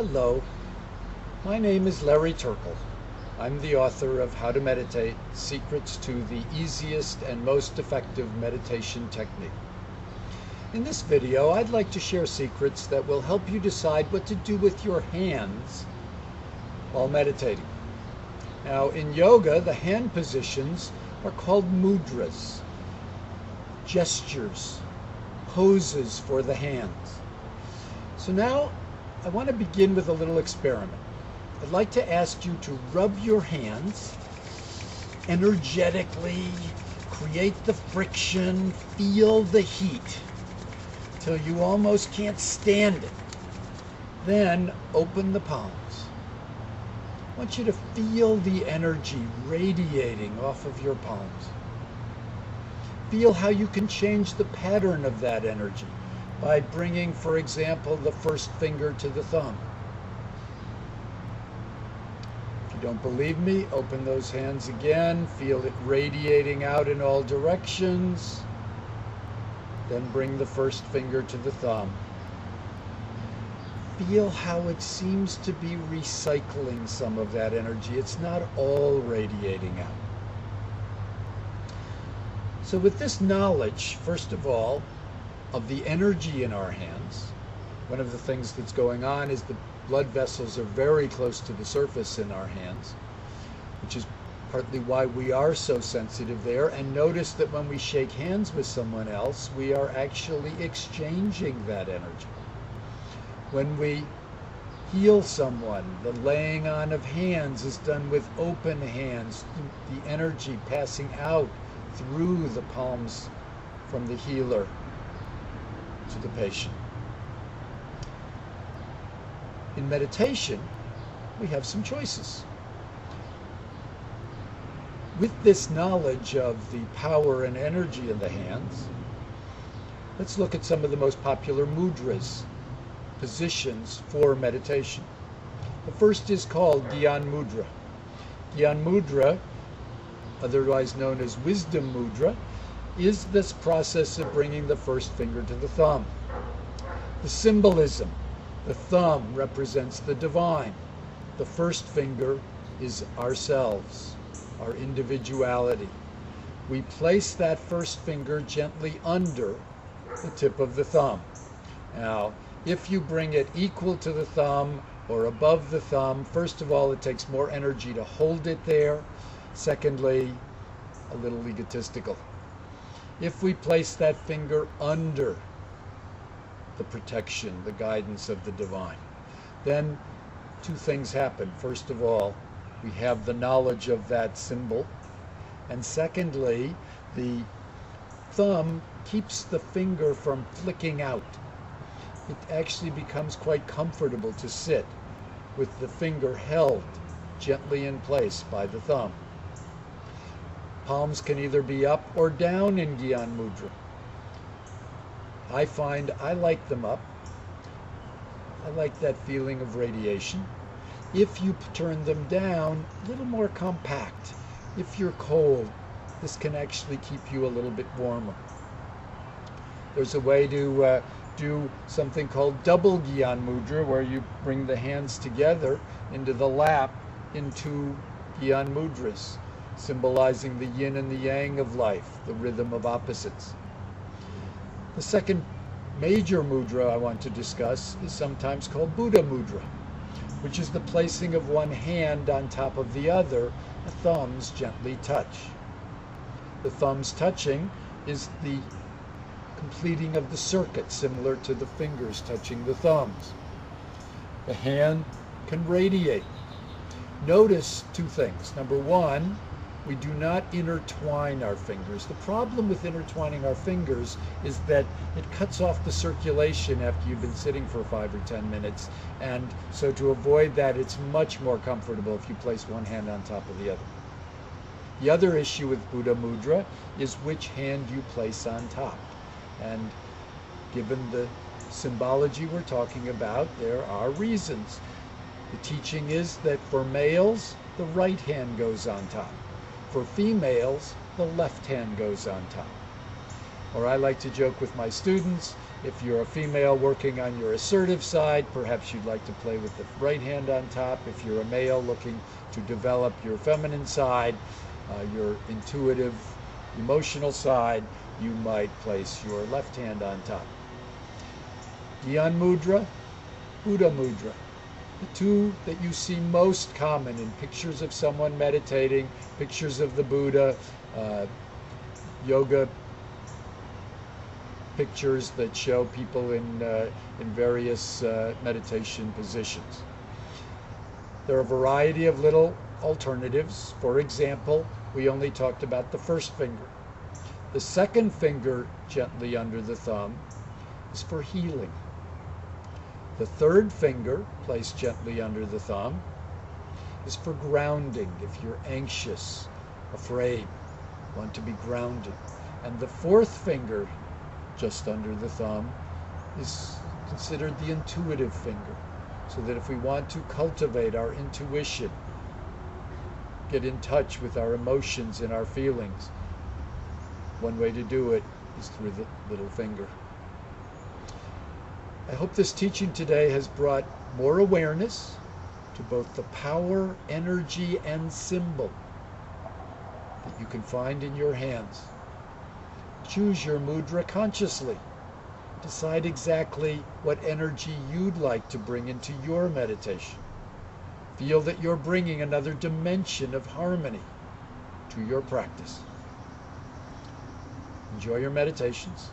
Hello, my name is Larry Terkel. I'm the author of How to Meditate, Secrets to the Easiest and Most Effective Meditation Technique. In this video, I'd like to share secrets that will help you decide what to do with your hands while meditating. Now, in yoga, the hand positions are called mudras, gestures, poses for the hands. So now, I want to begin with a little experiment. I'd like to ask you to rub your hands energetically, create the friction, feel the heat till you almost can't stand it. Then open the palms. I want you to feel the energy radiating off of your palms. Feel how you can change the pattern of that energy by bringing, for example, the first finger to the thumb. If you don't believe me, open those hands again. Feel it radiating out in all directions. Then bring the first finger to the thumb. Feel how it seems to be recycling some of that energy. It's not all radiating out. So with this knowledge, first of all, of the energy in our hands, one of the things that's going on is the blood vessels are very close to the surface in our hands, which is partly why we are so sensitive there. And notice that when we shake hands with someone else, we are actually exchanging that energy. When we heal someone, the laying on of hands is done with open hands, the energy passing out through the palms from the healer to the patient. In meditation, we have some choices. With this knowledge of the power and energy in the hands, let's look at some of the most popular mudras, positions for meditation. The first is called Gyan Mudra. Gyan Mudra, otherwise known as Wisdom Mudra, is this process of bringing the first finger to the thumb. The symbolism: the thumb represents the divine. The first finger is ourselves, our individuality. We place that first finger gently under the tip of the thumb. Now, if you bring it equal to the thumb or above the thumb, first of all, it takes more energy to hold it there. Secondly, a little egotistical. If we place that finger under the protection, the guidance of the divine, then two things happen. First of all, we have the knowledge of that symbol. And secondly, the thumb keeps the finger from flicking out. It actually becomes quite comfortable to sit with the finger held gently in place by the thumb. Palms can either be up or down in Gyan Mudra. I find I like them up. I like that feeling of radiation. If you turn them down, a little more compact. If you're cold, this can actually keep you a little bit warmer. There's a way to do something called double Gyan Mudra, where you bring the hands together into the lap into Gyan Mudras, symbolizing the yin and the yang of life, the rhythm of opposites. The second major mudra I want to discuss is sometimes called Buddha Mudra, which is the placing of one hand on top of the other. The thumbs gently touch. The thumbs touching is the completing of the circuit, similar to the fingers touching the thumbs. The hand can radiate. Notice two things. Number one, we do not intertwine our fingers. The problem with intertwining our fingers is that it cuts off the circulation after you've been sitting for 5 or 10 minutes. And so to avoid that, it's much more comfortable if you place one hand on top of the other. The other issue with Buddha Mudra is which hand you place on top. And given the symbology we're talking about, there are reasons. The teaching is that for males, the right hand goes on top. For females, the left hand goes on top. Or I like to joke with my students, if you're a female working on your assertive side, perhaps you'd like to play with the right hand on top. If you're a male looking to develop your feminine side, your intuitive, emotional side, you might place your left hand on top. Gyan Mudra, Buddha Mudra. The two that you see most common in pictures of someone meditating, pictures of the Buddha, yoga pictures that show people in various meditation positions. There are a variety of little alternatives. For example, we only talked about the first finger. The second finger gently under the thumb is for healing. The third finger, placed gently under the thumb, is for grounding. If you're anxious, afraid, want to be grounded. And the fourth finger, just under the thumb, is considered the intuitive finger. So that if we want to cultivate our intuition, get in touch with our emotions and our feelings, one way to do it is through the little finger. I hope this teaching today has brought more awareness to both the power, energy, and symbol that you can find in your hands. Choose your mudra consciously. Decide exactly what energy you'd like to bring into your meditation. Feel that you're bringing another dimension of harmony to your practice. Enjoy your meditations.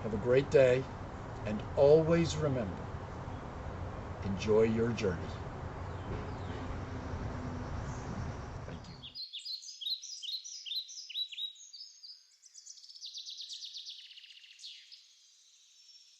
Have a great day. And always remember, enjoy your journey.